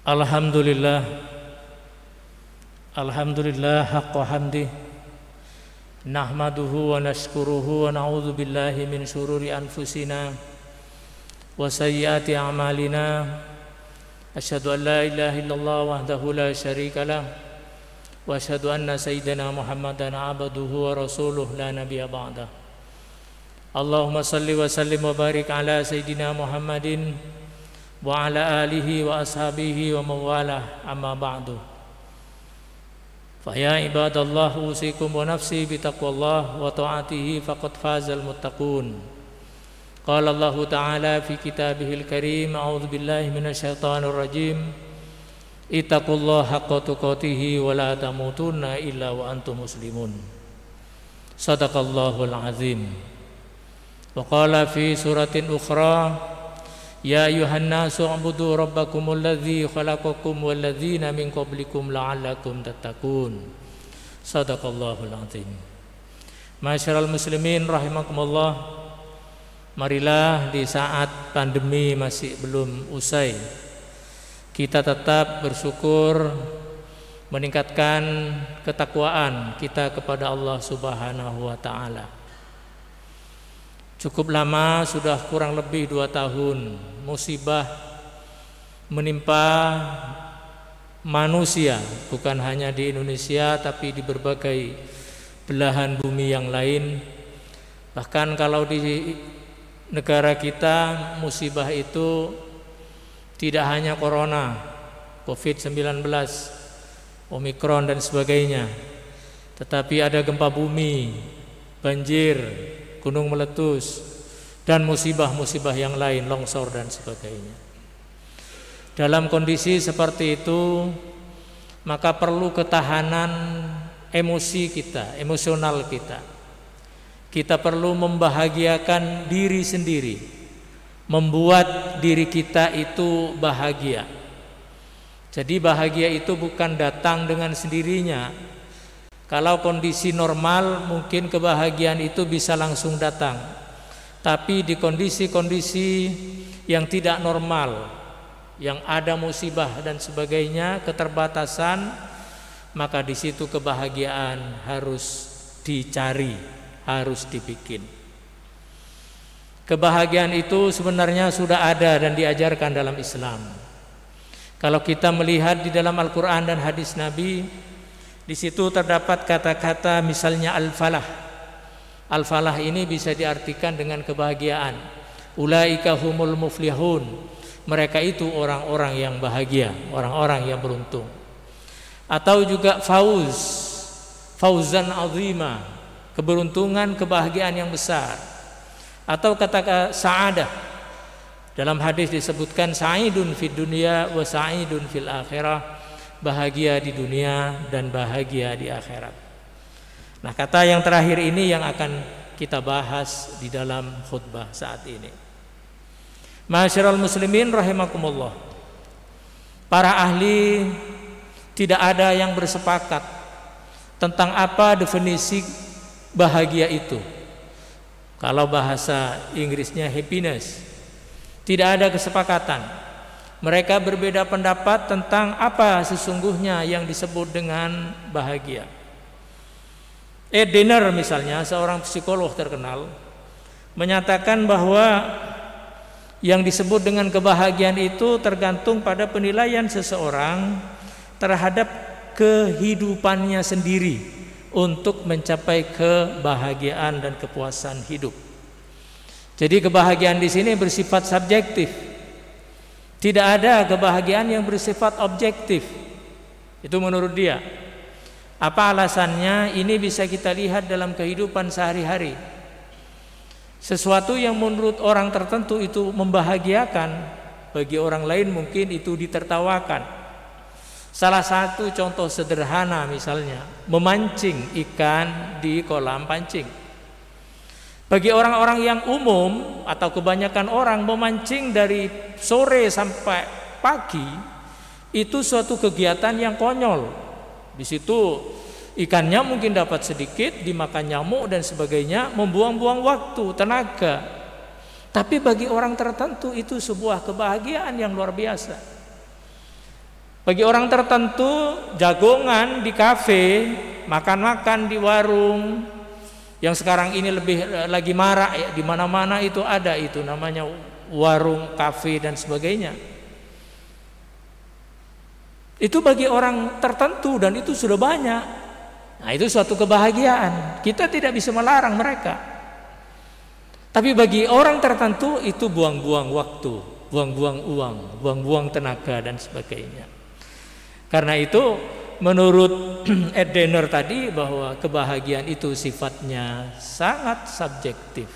Alhamdulillah, alhamdulillah haqqa hamdih, nahmaduhu wa nashkuruhu wa na'udzu billahi min syururi anfusina wa sayyiati a'malina. Asyhadu an la ilaha illallah wahdahu la syarika lah wa asyhadu anna sayyidina Muhammadan abduhu wa rasuluh la nabiyya ba'dah. Allahumma salli wa sallim wa barik ala sayyidina Muhammadin wa ala alihi wa ashabihi wa mawalah, amma ba'du. Fa ya ibadallah, usikum wa nafsi bitaqwallah wa ta'atihi faqad fazal muttaqun. Qala Allah ta'ala fi kitabihil karim, a'udzu billahi minasyaitonir rajim, ittaqullaha haqqa tuqatih wa la tamutunna illa wa antum muslimun. Shadaqallahul azim. Wa qala fi suratin ukhra, ya ayuhan nasu ubudu rabbakumul ladzi khalaqakum wal ladzina min qablikum la'allakum tattaqun. Shadaqallahul azim. Masyiral muslimin rahimakumullah, marilah di saat pandemi masih belum usai, kita tetap bersyukur, meningkatkan ketakwaan kita kepada Allah Subhanahu wa taala. Cukup lama, sudah kurang lebih 2 tahun musibah menimpa manusia, bukan hanya di Indonesia tapi di berbagai belahan bumi yang lain. Bahkan kalau di negara kita, musibah itu tidak hanya corona, COVID-19, Omikron dan sebagainya, tetapi ada gempa bumi, banjir, gunung meletus, dan musibah-musibah yang lain, longsor dan sebagainya. Dalam kondisi seperti itu, maka perlu ketahanan emosi kita, emosional kita. Kita perlu membahagiakan diri sendiri, membuat diri kita itu bahagia. Jadi bahagia itu bukan datang dengan sendirinya. Kalau kondisi normal mungkin kebahagiaan itu bisa langsung datang. Tapi di kondisi-kondisi yang tidak normal, yang ada musibah dan sebagainya, keterbatasan, maka di situ kebahagiaan harus dicari, harus dibikin. Kebahagiaan itu sebenarnya sudah ada dan diajarkan dalam Islam. Kalau kita melihat di dalam Al-Quran dan hadis Nabi, di situ terdapat kata-kata misalnya al-falah. Al-falah ini bisa diartikan dengan kebahagiaan. Ulaika humul muflihun. Mereka itu orang-orang yang bahagia, orang-orang yang beruntung. Atau juga fauz, fauzan azima, keberuntungan, kebahagiaan yang besar. Atau kata sa'adah. Dalam hadis disebutkan sa'idun fid dunya wa sa'idun fil akhirah, bahagia di dunia dan bahagia di akhirat. Nah, kata yang terakhir ini yang akan kita bahas di dalam khutbah saat ini. Masyiral muslimin rahimakumullah, para ahli tidak ada yang bersepakat tentang apa definisi bahagia itu. Kalau bahasa Inggrisnya happiness, tidak ada kesepakatan. Mereka berbeda pendapat tentang apa sesungguhnya yang disebut dengan bahagia. Ed Diener misalnya, seorang psikolog terkenal, menyatakan bahwa yang disebut dengan kebahagiaan itu tergantung pada penilaian seseorang terhadap kehidupannya sendiri untuk mencapai kebahagiaan dan kepuasan hidup. Jadi kebahagiaan di sini bersifat subjektif. Tidak ada kebahagiaan yang bersifat objektif. Itu menurut dia. Apa alasannya? Ini bisa kita lihat dalam kehidupan sehari-hari. Sesuatu yang menurut orang tertentu itu membahagiakan, bagi orang lain mungkin itu ditertawakan. Salah satu contoh sederhana misalnya, memancing ikan di kolam pancing. Bagi orang-orang yang umum atau kebanyakan orang, memancing dari sore sampai pagi itu suatu kegiatan yang konyol. Di situ ikannya mungkin dapat sedikit, dimakan nyamuk dan sebagainya, membuang-buang waktu, tenaga. Tapi bagi orang tertentu itu sebuah kebahagiaan yang luar biasa. Bagi orang tertentu, jagongan di kafe, makan-makan di warung, yang sekarang ini lagi marak ya, di mana-mana itu ada, itu namanya warung, kafe dan sebagainya. Itu bagi orang tertentu dan itu sudah banyak. Nah, itu suatu kebahagiaan. Kita tidak bisa melarang mereka. Tapi bagi orang tertentu itu buang-buang waktu, buang-buang uang, buang-buang tenaga dan sebagainya. Karena itu menurut Ed Denner tadi bahwa kebahagiaan itu sifatnya sangat subjektif.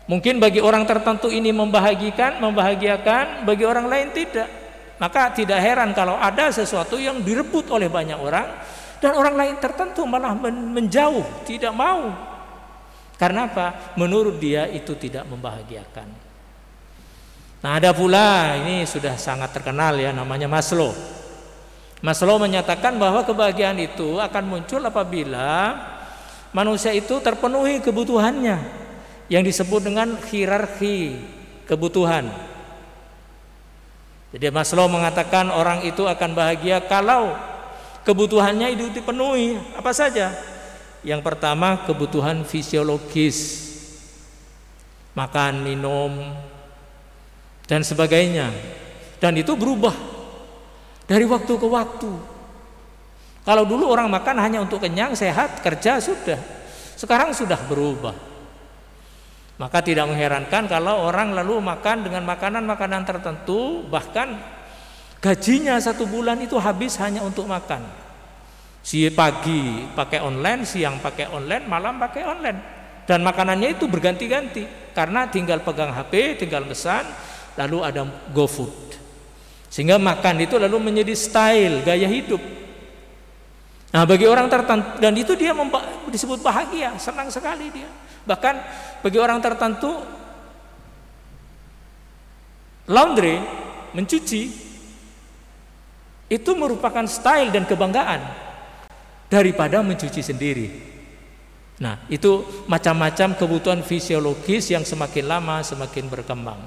Mungkin bagi orang tertentu ini membahagiakan, bagi orang lain tidak. Maka tidak heran kalau ada sesuatu yang direbut oleh banyak orang dan orang lain tertentu malah menjauh, tidak mau. Karena apa? Menurut dia itu tidak membahagiakan. Nah, ada pula, ini sudah sangat terkenal ya, namanya Maslow. Maslow menyatakan bahwa kebahagiaan itu akan muncul apabila manusia itu terpenuhi kebutuhannya, yang disebut dengan hierarki kebutuhan. Jadi Maslow mengatakan orang itu akan bahagia kalau kebutuhannya itu dipenuhi. Apa saja? Yang pertama, kebutuhan fisiologis, makan, minum, dan sebagainya. Dan itu berubah dari waktu ke waktu. Kalau dulu orang makan hanya untuk kenyang, sehat, kerja, sudah. Sekarang sudah berubah. Maka tidak mengherankan kalau orang lalu makan dengan makanan-makanan tertentu, bahkan gajinya 1 bulan itu habis hanya untuk makan. Pagi pakai online, siang pakai online, malam pakai online. Dan makanannya itu berganti-ganti karena tinggal pegang HP, tinggal pesan, lalu ada GoFood. Sehingga makan itu lalu menjadi style, gaya hidup. Nah, bagi orang tertentu, dan itu dia disebut bahagia, senang sekali dia. Bahkan bagi orang tertentu, laundry, mencuci, itu merupakan style dan kebanggaan daripada mencuci sendiri. Nah, itu macam-macam kebutuhan fisiologis yang semakin lama semakin berkembang.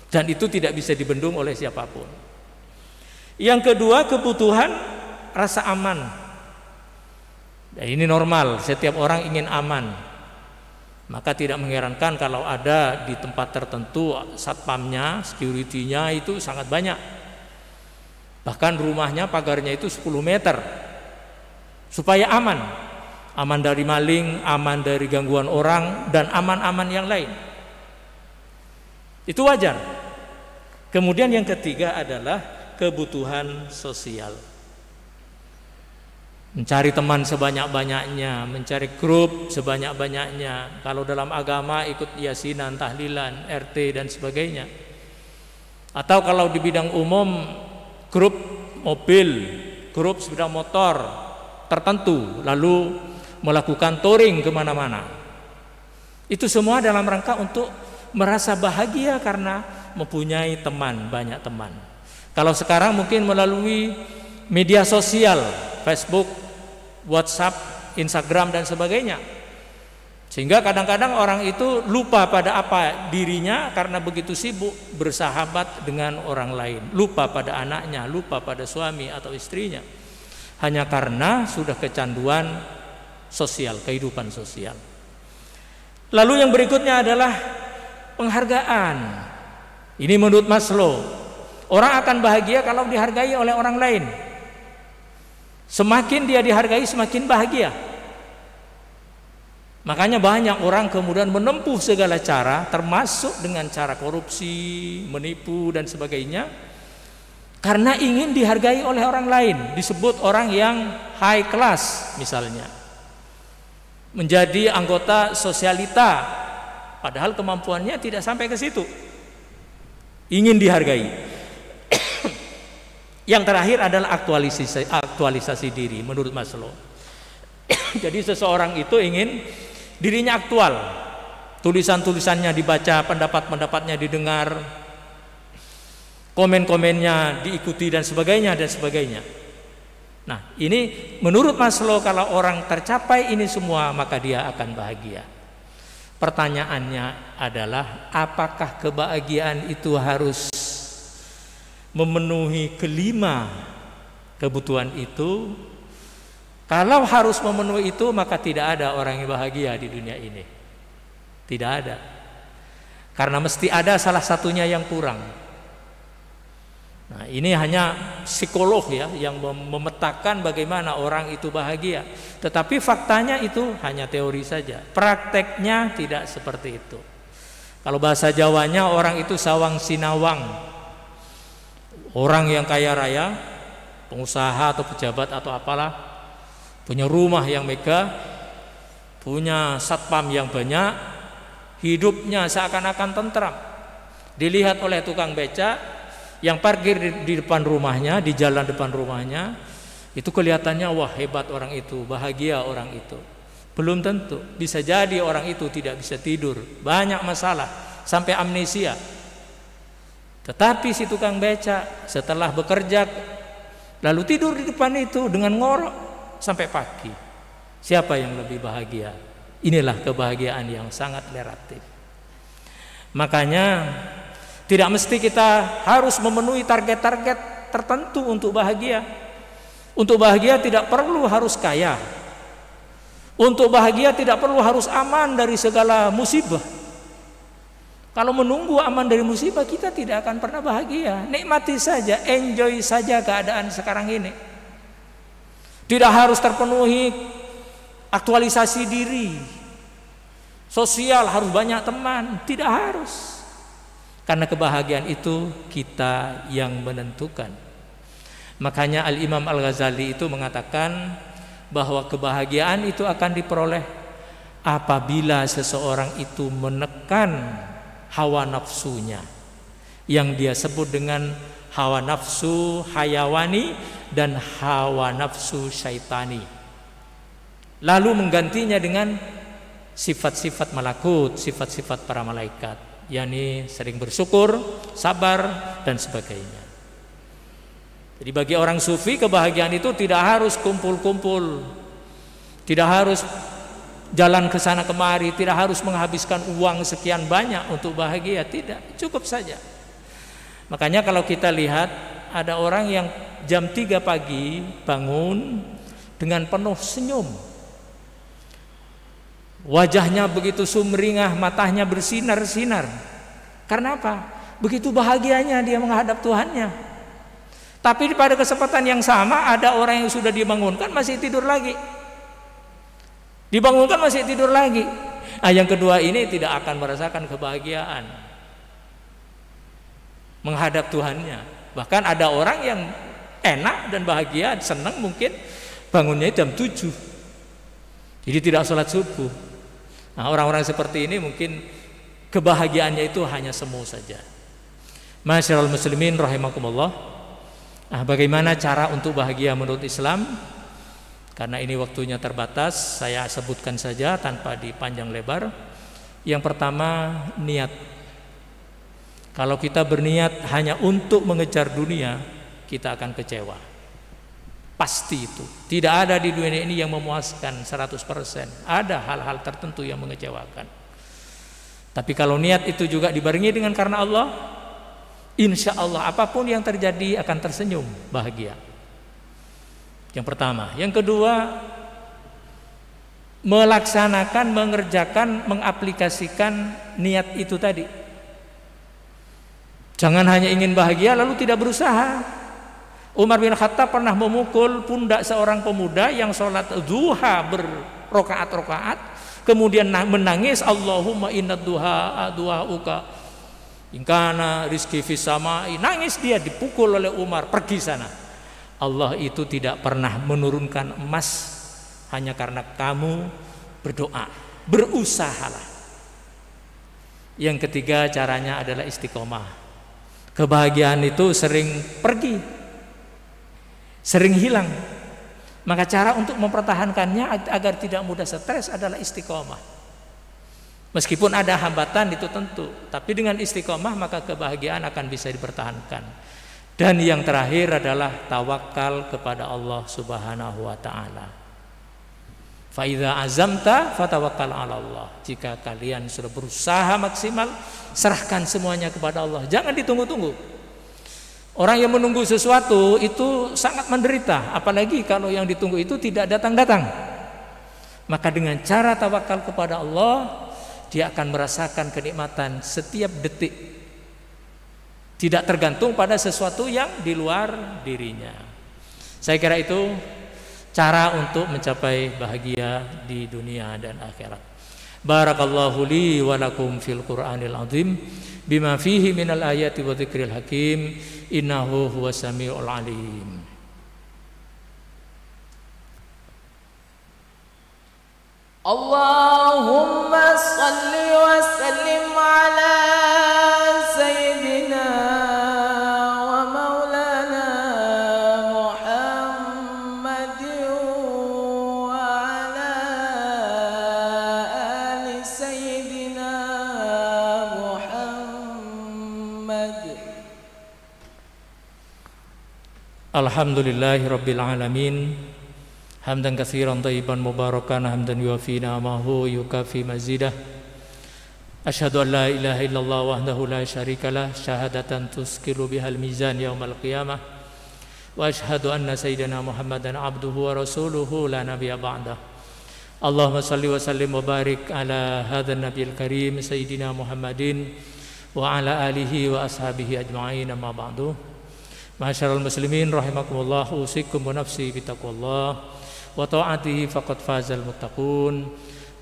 Dan itu tidak bisa dibendung oleh siapapun. Yang kedua, kebutuhan rasa aman. Nah, ini normal, setiap orang ingin aman. Maka tidak mengherankan kalau ada di tempat tertentu satpamnya, security-nya itu sangat banyak. Bahkan rumahnya pagarnya itu 10 meter. Supaya aman. Aman dari maling, aman dari gangguan orang, dan aman-aman yang lain. Itu wajar. Kemudian yang ketiga adalah kebutuhan sosial. Mencari teman sebanyak-banyaknya, mencari grup sebanyak-banyaknya. Kalau dalam agama ikut yasinan, tahlilan, RT dan sebagainya. Atau kalau di bidang umum, grup mobil, grup sepeda motor tertentu, lalu melakukan touring kemana-mana. Itu semua dalam rangka untuk merasa bahagia karena mempunyai teman, banyak teman. Kalau sekarang mungkin melalui media sosial, Facebook, WhatsApp, Instagram dan sebagainya. Sehingga kadang-kadang orang itu lupa pada apa dirinya karena begitu sibuk bersahabat dengan orang lain. Lupa pada anaknya, lupa pada suami atau istrinya. Hanya karena sudah kecanduan sosial, kehidupan sosial. Lalu yang berikutnya adalah penghargaan. Ini menurut Maslow. Orang akan bahagia kalau dihargai oleh orang lain. Semakin dia dihargai, semakin bahagia. Makanya banyak orang kemudian menempuh segala cara, termasuk dengan cara korupsi, menipu dan sebagainya, karena ingin dihargai oleh orang lain. Disebut orang yang high class misalnya, menjadi anggota sosialita, padahal kemampuannya tidak sampai ke situ. Ingin dihargai. Yang terakhir adalah aktualisasi diri menurut Maslow. Jadi seseorang itu ingin dirinya aktual, tulisan-tulisannya dibaca, pendapat-pendapatnya didengar, komen-komennya diikuti dan sebagainya dan sebagainya. Nah, ini menurut Maslow kalau orang tercapai ini semua maka dia akan bahagia. Pertanyaannya adalah apakah kebahagiaan itu harus memenuhi kelima kebutuhan itu, kalau harus memenuhi itu maka tidak ada orang yang bahagia di dunia ini. Tidak ada. Karena mesti ada salah satunya yang kurang. Nah, ini hanya psikolog ya yang memetakan bagaimana orang itu bahagia. Tetapi faktanya itu hanya teori saja. Prakteknya tidak seperti itu. Kalau bahasa Jawanya orang itu sawang sinawang. Orang yang kaya raya, pengusaha atau pejabat atau apalah, punya rumah yang megah, punya satpam yang banyak, hidupnya seakan-akan tentram. Dilihat oleh tukang becak yang parkir di depan rumahnya, di jalan depan rumahnya, itu kelihatannya wah hebat orang itu, bahagia orang itu. Belum tentu, bisa jadi orang itu tidak bisa tidur, banyak masalah, sampai amnesia. Tetapi si tukang becak setelah bekerja lalu tidur di depan itu dengan ngorok sampai pagi. Siapa yang lebih bahagia? Inilah kebahagiaan yang sangat relatif. Makanya tidak mesti kita harus memenuhi target-target tertentu untuk bahagia. Untuk bahagia tidak perlu harus kaya. Untuk bahagia tidak perlu harus aman dari segala musibah. Kalau menunggu aman dari musibah, kita tidak akan pernah bahagia. Nikmati saja, enjoy saja keadaan sekarang ini. Tidak harus terpenuhi aktualisasi diri. Sosial harus banyak teman, tidak harus. Karena kebahagiaan itu kita yang menentukan. Makanya Al-Imam Al-Ghazali itu mengatakan bahwa kebahagiaan itu akan diperoleh apabila seseorang itu menekan hawa nafsunya, yang dia sebut dengan hawa nafsu hayawani dan hawa nafsu syaitani, lalu menggantinya dengan sifat-sifat malakut, sifat-sifat para malaikat, yakni sering bersyukur, sabar dan sebagainya. Jadi bagi orang sufi kebahagiaan itu tidak harus kumpul-kumpul, tidak harus jalan ke sana kemari, tidak harus menghabiskan uang sekian banyak untuk bahagia, tidak, cukup saja. Makanya kalau kita lihat ada orang yang jam 3 pagi bangun dengan penuh senyum, wajahnya begitu sumringah, matanya bersinar-sinar. Karena apa? Begitu bahagianya dia menghadap Tuhannya. Tapi pada kesempatan yang sama ada orang yang sudah dibangunkan masih tidur lagi, dibangunkan masih tidur lagi. Nah, yang kedua ini tidak akan merasakan kebahagiaan menghadap Tuhannya. Bahkan ada orang yang enak dan bahagia, senang mungkin bangunnya jam 7, jadi tidak sholat subuh. Nah, orang-orang seperti ini mungkin kebahagiaannya itu hanya semu saja. Masyaallah muslimin rahimakumullah. Nah, bagaimana cara untuk bahagia menurut Islam? Karena ini waktunya terbatas, saya sebutkan saja tanpa dipanjang lebar. Yang pertama, niat. Kalau kita berniat hanya untuk mengejar dunia, kita akan kecewa. Pasti itu. Tidak ada di dunia ini yang memuaskan 100%. Ada hal-hal tertentu yang mengecewakan. Tapi kalau niat itu juga dibarengi dengan karena Allah, insya Allah apapun yang terjadi akan tersenyum bahagia. Yang pertama. Yang kedua, melaksanakan, mengerjakan, mengaplikasikan niat itu tadi. Jangan hanya ingin bahagia lalu tidak berusaha. Umar bin Khattab pernah memukul pundak seorang pemuda yang sholat duha berrokaat-rokaat, kemudian menangis, Allahumma inna duha duhauka ingkana rizki fis samai. Nangis dia, dipukul oleh Umar, pergi sana. Allah itu tidak pernah menurunkan emas hanya karena kamu berdoa, berusahalah. Yang ketiga caranya adalah istiqomah. Kebahagiaan itu sering pergi, sering hilang. Maka cara untuk mempertahankannya agar tidak mudah stres adalah istiqomah. Meskipun ada hambatan itu tentu, tapi dengan istiqomah maka kebahagiaan akan bisa dipertahankan. Dan yang terakhir adalah tawakal kepada Allah Subhanahu wa taala. Fa idza azamta fatawakkal 'ala Allah. Jika kalian sudah berusaha maksimal, serahkan semuanya kepada Allah. Jangan ditunggu-tunggu. Orang yang menunggu sesuatu itu sangat menderita, apalagi kalau yang ditunggu itu tidak datang-datang. Maka dengan cara tawakal kepada Allah, dia akan merasakan kenikmatan setiap detik, tidak tergantung pada sesuatu yang di luar dirinya. Saya kira itu cara untuk mencapai bahagia di dunia dan akhirat. Barakallahu li wa lakum fil Qur'anil azim bima fihi minal ayati wa dzikril hakim innahu huwas samiul alim. Allahumma salli wa sallim ala sayyidina wa maulana Muhammadin wa ala ali sayyidina Muhammad. Alhamdulillahi rabbil alamin. Hamdan katsiran thayyiban mubarakan hamdan yuwafi ni'amahu yukafi mazidah. Asyhadu an la ilaha illallah wahdahu la syarikalah syahadatan tuskilu bihal mizan yaumal qiyamah. Wa asyhadu anna sayyidina Muhammadan abduhu wa rasuluhu la nabiyya ba'dah. Allahumma salli wa sallim wa barik ala hadzal nabiyil karim sayyidina Muhammadin wa ala alihi wa ashabihi ajma'in amma ba'du. Ma'asyiral muslimin rahimakumullah, usikum wa nafsi bitaqwallah wa ta'atihi faqad fazal muttaqun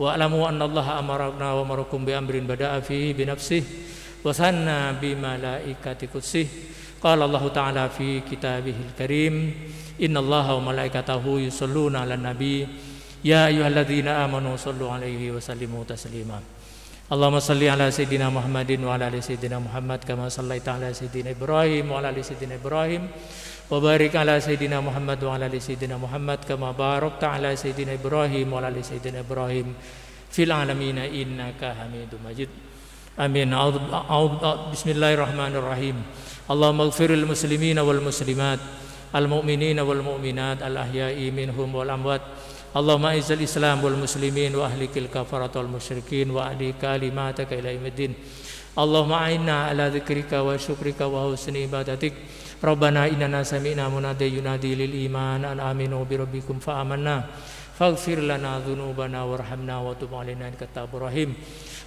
wa alamu anna Allah amarna wa amarakum bi amrin bada'a fihi bi nafsihi wa sanna bi malaikati qudsih. Qala Allah ta'ala fi kitabihil karim innallaha wa malaikatahu yusholluna 'alan nabi ya ayyuhalladzina amanu shallu 'alaihi wa sallimu taslima. Allahumma salli ala sayyidina Muhammadin wa ala ali sayyidina Muhammad kama sallaita ala sayyidina Ibrahim wa ala ali sayyidina Ibrahim wa barik ala sayyidina Muhammad wa ala ali sayyidina Muhammad kama barakta ala sayyidina Ibrahim wa ala ali sayyidina Ibrahim fil alamin innaka Hamidum Majid. Amin. Bismillahirrahmanirrahim. Allahumma ighfiril muslimina wal muslimat al mu'minina wal mu'minat al ahya'i minhum wal amwat. Allahumma izzil islam wal muslimin wa ahlikil kafarat wal musyrikin wa ahli kalimataka ila yaumiddin. Allahumma a'inna ala dzikrika wa syukrika wa husni ibadatik. Rabbana innana sami'na munadiyan yunadi lil iman an aminu bi rabbikum fa amanna faghfir lana dzunubana warhamna wa tub 'alaina innaka tawwabur rahim.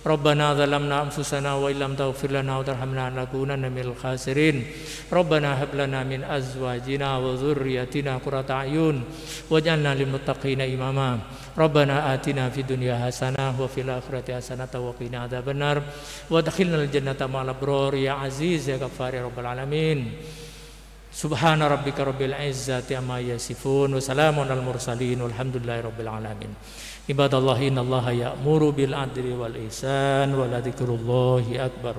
Rabbana zalamna anfusana wa illam taghfir lana wa tarhamna lanakunanna minal khasirin. Rabbana hab lana min azwajina wa dzurriyyatina qurrata a'yun waj'alna lil muttaqina imama. Rabbana atina fid dunya hasanah wa fil akhirati hasanah wa qina adzabannar wa adkhilnal jannata ma'al abrar ya aziz ya ghaffar ya rabbal alamin. Subhana rabbika rabbil izzati amma yasifun wa salamun alal mursalin walhamdulillahi rabbil alamin. Ibadallah innallaha ya'muru bil adli wal ihsan wa la dzikrullahi akbar.